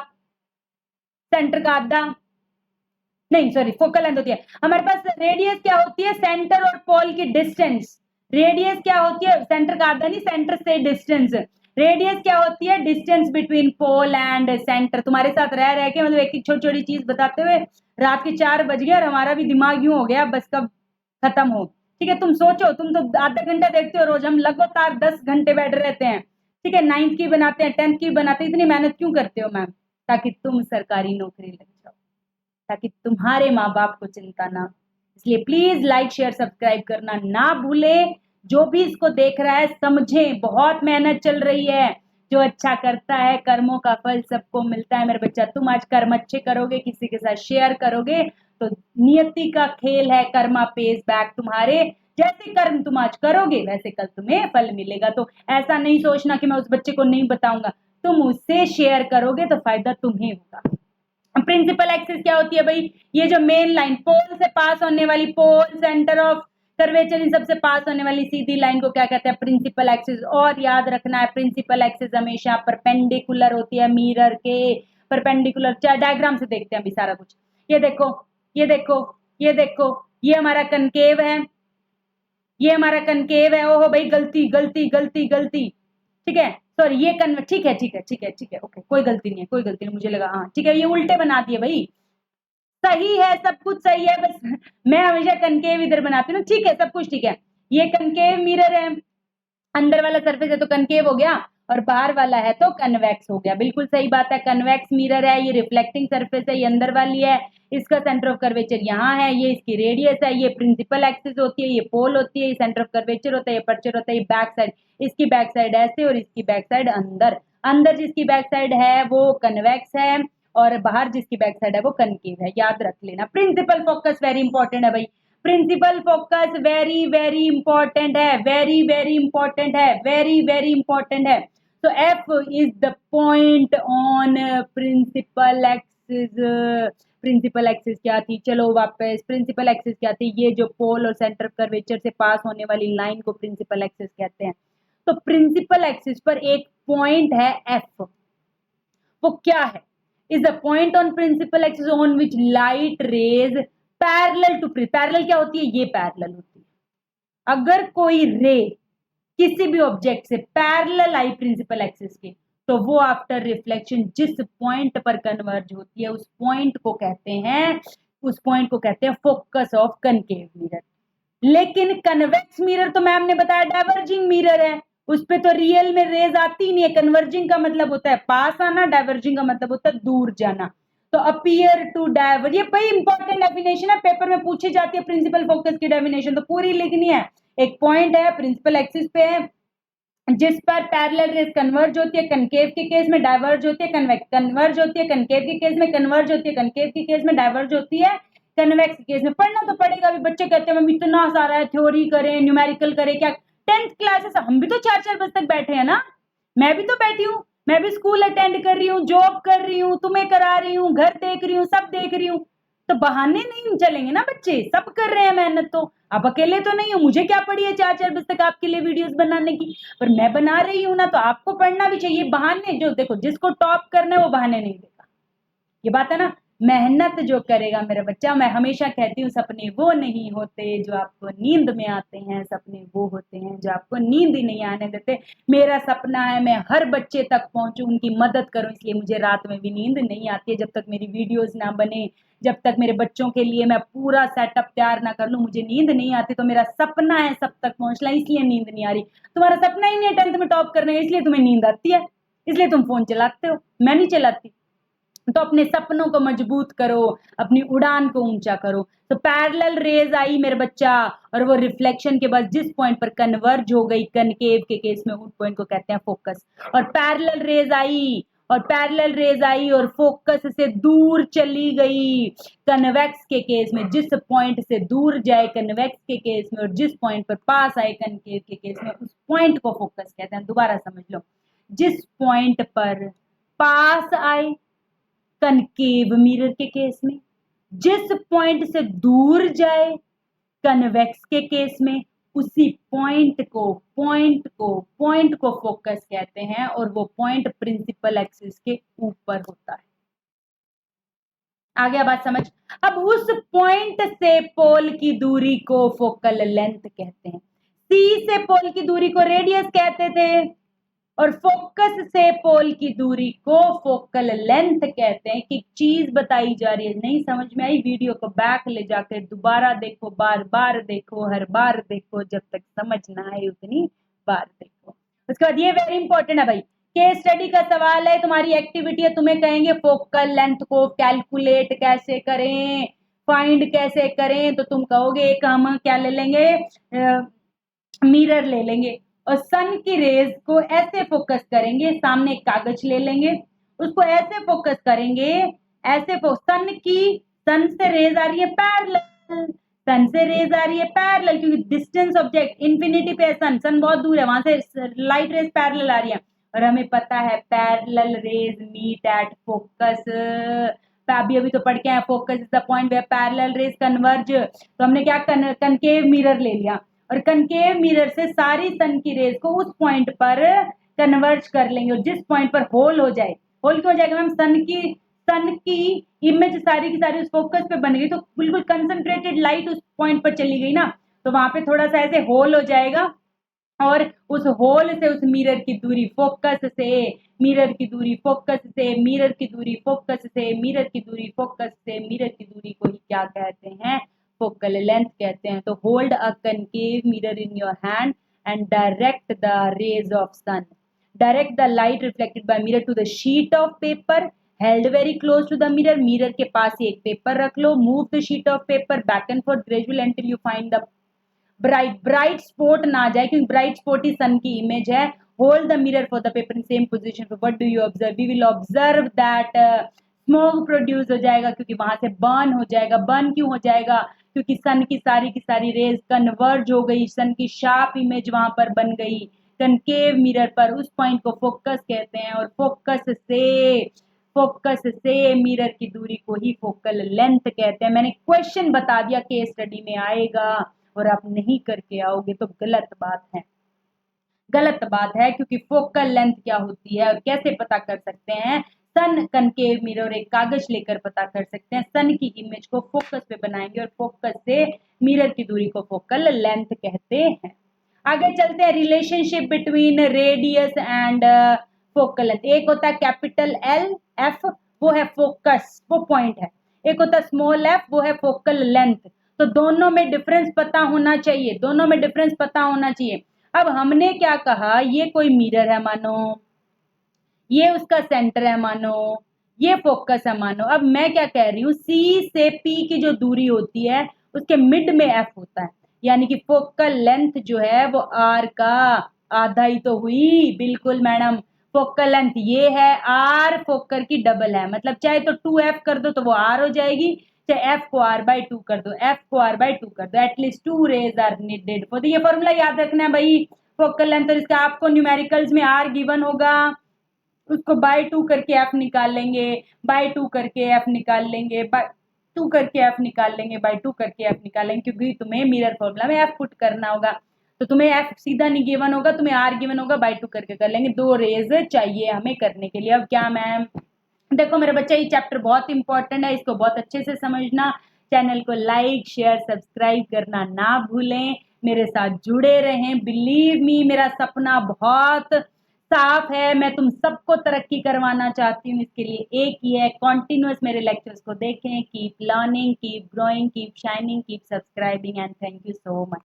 सेंटर का आधा नहीं सॉरी फोकल लेंथ होती है हमारे पास। रेडियस क्या होती है? सेंटर और पोल की डिस्टेंस। रेडियस क्या होती है? सेंटर का आधा नहीं, सेंटर से डिस्टेंस। रेडियस क्या होती है? Distance between pole and centre. तुम्हारे साथ रह रह के मतलब एक एक छोटी छोटी चीज बताते हुए रात के 4 बज गए और हमारा भी दिमाग यूं हो गया बस कब खत्म हो। ठीक है, तुम सोचो, तुम तो आधा घंटा देखते हो रोज, हम लगातार 10 घंटे बैठ रहते हैं। ठीक है, 9th की बनाते हैं, 10th की बनाते हैं। इतनी मेहनत क्यों करते हो मैम? ताकि तुम सरकारी नौकरी लग जाओ, ताकि तुम्हारे माँ बाप को चिंता ना। इसलिए प्लीज लाइक शेयर सब्सक्राइब करना ना भूले। जो भी इसको देख रहा है समझे, बहुत मेहनत चल रही है। जो अच्छा करता है कर्मों का फल सबको मिलता है मेरे बच्चा। तुम आज कर्म अच्छे करोगे, किसी के साथ शेयर करोगे तो नियति का खेल है, कर्मा पेज बैक। तुम्हारे जैसे कर्म तुम आज करोगे वैसे कल तुम्हें फल मिलेगा। तो ऐसा नहीं सोचना कि मैं उस बच्चे को नहीं बताऊंगा, तुम उससे शेयर करोगे तो फायदा तुम्हें होगा। प्रिंसिपल एक्सिस क्या होती है भाई? ये जो मेन लाइन पोल से पास होने वाली, पोल सेंटर ऑफ कर्वेचर इन सबसे पास होने वाली सीधी लाइन को क्या कहते हैं? Principal axis. और याद रखना है प्रिंसिपल एक्सिस हमेशा परपेंडिकुलर होती है मिरर के, परपेंडिकुलर। डायग्राम से देखते हैं अभी सारा कुछ। ये देखो, ये देखो, ये देखो, ये हमारा कनकेव है, ये हमारा कनकेव है। ओहो भाई गलती गलती गलती गलती, ठीक है सॉरी ये ठीक है ठीक है ठीक है ठीक है ओके, कोई गलती नहीं है, कोई गलती नहीं, मुझे लगा हाँ ठीक है, ये उल्टे बना दिए भाई। सही है, सब कुछ सही है, बस मैं हमेशा कनकेव इधर बनाती हूँ। ठीक है, सब कुछ ठीक है। ये कनकेव मिरर है, अंदर वाला सरफेस है तो कनकेव हो गया। और बाहर वाला है तो कन्वेक्स हो गया। बिल्कुल सही बात है, कन्वेक्स मिरर है, ये रिफ्लेक्टिंग सरफेस है, ये अंदर वाली है, इसका सेंटर ऑफ कर्वेचर यहाँ है, ये इसकी रेडियस है, ये प्रिंसिपल एक्सिस होती है, ये पोल होती है, ये सेंटर ऑफ कर्वेचर होता है, ये पर्चर होता है, ये बैक साइड, इसकी बैक साइड ऐसे और इसकी बैक साइड अंदर, अंदर जिसकी बैक साइड है वो कन्वेक्स है और बाहर जिसकी बैक साइड है वो कनकेव है, याद रख लेना। प्रिंसिपल फोकस वेरी इंपॉर्टेंट है भाई, principal focus very very important है, वेरी वेरी इंपॉर्टेंट है, वेरी वेरी इंपॉर्टेंट है। तो F is the point on principal axis. Principal axis क्या थी, चलो वापस, प्रिंसिपल एक्सिस क्या थी, ये जो पोल और सेंटर कर्वेचर से पास होने वाली लाइन को प्रिंसिपल एक्सिस कहते हैं। तो प्रिंसिपल एक्सिस पर एक पॉइंट है एफ, वो क्या है, is the point on principal axis on which light rays parallel to, parallel क्या होती है, ये पैरेलल होती है। अगर कोई रे किसी भी ऑब्जेक्ट से पैरेलल आई प्रिंसिपल एक्सिस के, तो वो आफ्टर रिफ्लेक्शन जिस पॉइंट पर कन्वर्ज होती है उस पॉइंट को कहते हैं, उस पॉइंट को कहते हैं फोकस ऑफ कनकेव मिरर। लेकिन कन्वेक्स मिरर तो मैम ने बताया डाइवर्जिंग मिरर है, उस पे तो रियल में रेज आती नहीं है। कन्वर्जिंग का मतलब होता है पास आना, डाइवर्जिंग का मतलब होता है दूर जाना। तो अपीयर टू डाइवर्ज, ये बड़ी इंपॉर्टेंट डेफिनेशन है, पेपर में पूछी जाती है प्रिंसिपल फोकस की डेफिनेशन, तो पूरी लिखनी है। एक पॉइंट है प्रिंसिपल एक्सिस पे है जिस पर पैरेलल रेज कन्वर्ज होती है, कनकेव के केस में डाइवर्ज होती है, कन्वेक्स कन्वर्ज होती है, कनकेव के केस में कन्वर्ज होती है, कनकेव के केस में डाइवर्ज होती है, कन्वेक्स के केस में। पढ़ना तो पड़ेगा, अभी बच्चे कहते हैं मम्मी इतना सारा है, थ्योरी करें, न्यूमेरिकल करें, क्या 10th क्लासेस, हम भी तो 4-4 बजे तक बैठे हैं ना, मैं भी तो बैठी हूँ, मैं भी स्कूल अटेंड कर रही हूँ, जॉब कर रही हूँ, तुम्हें करा रही हूँ, घर देख रही हूँ, सब देख रही हूँ, तो बहाने नहीं चलेंगे ना, बच्चे सब कर रहे हैं मेहनत, तो आप अकेले तो नहीं हो, मुझे क्या पड़ी है 4-4 बजे तक आपके लिए वीडियोस बनाने की, पर मैं बना रही हूँ ना, तो आपको पढ़ना भी चाहिए। बहाने, जो देखो जिसको टॉप करना है वो बहाने नहीं देगा, ये बात है ना। मेहनत जो करेगा मेरा बच्चा, मैं हमेशा कहती हूँ सपने वो नहीं होते जो आपको नींद में आते हैं, सपने वो होते हैं जो आपको नींद ही नहीं आने देते। मेरा सपना है मैं हर बच्चे तक पहुंचूं, उनकी मदद करूं, इसलिए मुझे रात में भी नींद नहीं आती है जब तक मेरी वीडियोस ना बने, जब तक मेरे बच्चों के लिए मैं पूरा सेटअप तैयार ना कर लूं, मुझे नींद नहीं आती। तो मेरा सपना है सब तक पहुंचना, इसलिए नींद नहीं आ रही। तुम्हारा सपना ही नहीं है 10th में टॉप करना है, इसलिए तुम्हें नींद आती है, इसलिए तुम फोन चलाते हो, मैं नहीं चलाती। तो अपने सपनों को मजबूत करो, अपनी उड़ान को ऊंचा करो। तो पैरेलल रेज आई मेरे बच्चा, और वो रिफ्लेक्शन के बाद जिस पॉइंट पर कन्वर्ज हो गई कनकेव के केस में, उस पॉइंट को कहते हैं फोकस। और पैरेलल रेज आई, और पैरेलल रेज आई और फोकस से दूर चली गई कन्वेक्स के केस में, जिस पॉइंट से दूर जाए कन्वेक्स के केस में और जिस पॉइंट पर पास आए कनकेव के केस में, उस पॉइंट को फोकस कहते हैं। दोबारा समझ लो, जिस पॉइंट पर पास आए कनकेव मिरर के केस में, जिस पॉइंट से दूर जाए कन्वेक्स के केस में, उसी पॉइंट को फोकस कहते हैं, और वो पॉइंट प्रिंसिपल एक्सिस के ऊपर होता है। आ गया बात समझ। अब उस पॉइंट से पोल की दूरी को फोकल लेंथ कहते हैं, सी से पोल की दूरी को रेडियस कहते थे, और फोकस से पोल की दूरी को फोकल लेंथ कहते हैं। कि चीज बताई जा रही है, नहीं समझ में आई, वीडियो को बैक ले जाकर दोबारा देखो, बार बार देखो, हर बार देखो, जब तक समझ ना आए उतनी बार देखो। उसके बाद ये वेरी इंपॉर्टेंट है भाई, केस स्टडी का सवाल है, तुम्हारी एक्टिविटी है, तुम्हें कहेंगे फोकल लेंथ को कैलकुलेट कैसे करें, फाइंड कैसे करें, तो तुम कहोगे एक हम क्या ले लेंगे, मिरर ले लेंगे और सन की रेज को ऐसे फोकस करेंगे, सामने एक कागज ले लेंगे, उसको ऐसे फोकस करेंगे, ऐसे सन से रेज आ रही है पैरेलल, सन से रेज आ रही है पैरेलल, क्योंकि डिस्टेंस ऑब्जेक्ट इंफिनिटी पे है, सन बहुत दूर है, वहां से लाइट रेज पैरेलल आ रही है, और हमें पता है parallel rays meet at focus. अभी तो पढ़ के आए, focus is the point where parallel rays converge. तो हमने क्या कनकेव मिरर ले लिया, और कनकेव मिरर से सारी सन की रेज को उस पॉइंट पर कन्वर्ज कर लेंगे, और जिस पॉइंट पर होल हो जाए, होल क्यों हो जाएगा मैम, सन की इमेज सारी की सारी उस फोकस पे बन गई, तो बिल्कुल कंसंट्रेटेड लाइट उस पॉइंट पर चली गई ना, तो वहां पे थोड़ा सा ऐसे होल हो जाएगा, और उस होल से उस मिरर की दूरी फोकस से, मिरर की दूरी फोकस से, मिरर की दूरी फोकस से, मिरर की दूरी फोकस से, मिरर की दूरी को ही क्या कहते हैं, फोकल लेंथ कहते हैं। तो hold a concave mirror in your hand and direct the rays of sun, direct the light reflected by mirror to the sheet of paper held very close to the mirror, mirror के पास ही एक paper रख लो, move the sheet of paper back and forth gradually until you find the bright spot ना जाए क्योंकि bright spot ही सन की इमेज है। Hold the mirror for the paper in same position. What do you observe? We will observe that smoke produce हो जाएगा क्योंकि वहां से बर्न हो जाएगा। बर्न क्यों हो जाएगा? क्योंकि सन की सारी रेज कन्वर्ज हो गई, सन की शार्प इमेज वहां पर बन गई कनकेव मिरर पर। उस पॉइंट को फोकस कहते हैं और फोकस से मिरर की दूरी को ही फोकल लेंथ कहते हैं। मैंने क्वेश्चन बता दिया, केस स्टडी में आएगा और आप नहीं करके आओगे तो गलत बात है क्योंकि फोकल लेंथ क्या होती है और कैसे पता कर सकते हैं? सन कनकेव मिरर एक कागज लेकर पता कर सकते हैं। सन की इमेज को फोकस पे बनाएंगे और फोकस से मिरर की दूरी को फोकल लेंथ कहते हैं। आगे चलते हैं, relationship between radius and focal length. एक होता है कैपिटल एल एफ, वो है फोकस, वो पॉइंट है। एक होता है स्मॉल एफ, वो है फोकल लेंथ। तो दोनों में डिफरेंस पता होना चाहिए। अब हमने क्या कहा, ये कोई मिरर है मानो, ये उसका सेंटर है मानो, ये फोकस है मानो। अब मैं क्या कह रही हूँ, सी से पी की जो दूरी होती है उसके मिड में एफ होता है, यानी कि फोकल लेंथ जो है वो आर का आधा ही तो हुई। बिल्कुल मैडम, फोकल लेंथ ये है, आर फोकल की डबल है, मतलब चाहे तो 2f कर दो तो वो r हो जाएगी, चाहे f को r/2 कर दो, at least 2 rays are needed for ये फॉर्मूला याद रखना है भाई। फोकल लेंथ और इसका आपको न्यूमेरिकल्स में r गिवन होगा, उसको बाय 2 करके f निकाल लेंगे, बाय 2 करके f निकाल लेंगे, बाय 2 करके f निकाल लेंगे, बाय 2 करके f निकाल लेंगे, क्योंकि तुम्हें मिरर फॉर्मूला में f पुट करना होगा। तो तुम्हें f सीधा नहीं गिवन होगा, तुम्हें r गिवन होगा, बाय 2 करके कर लेंगे। 2 रेज चाहिए हमें करने के लिए। अब क्या मैम, देखो मेरे बच्चे, ये चैप्टर बहुत इंपॉर्टेंट है, इसको बहुत अच्छे से समझना। चैनल को लाइक शेयर सब्सक्राइब करना ना भूलें, मेरे साथ जुड़े रहें। बिलीव मी, मेरा सपना बहुत साफ है, मैं तुम सबको तरक्की करवाना चाहती हूँ। इसके लिए एक ही है, कॉन्टिन्यूअस मेरे लेक्चर्स को देखें। Keep learning, keep growing, keep shining, keep subscribing and thank you so much.